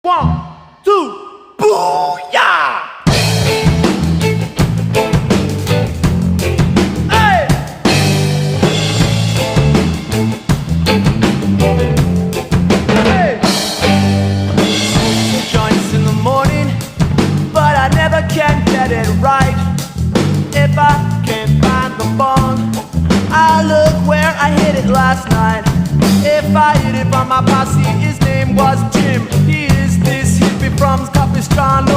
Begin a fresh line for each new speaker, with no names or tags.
One, two, booyah! Hey! Hey! Joints in the morning, but I never can get it right. If I can't find the bong, I look where I hid it last night. If I hid it from my posse, his name was Jim. He is this hippie from Capistrano.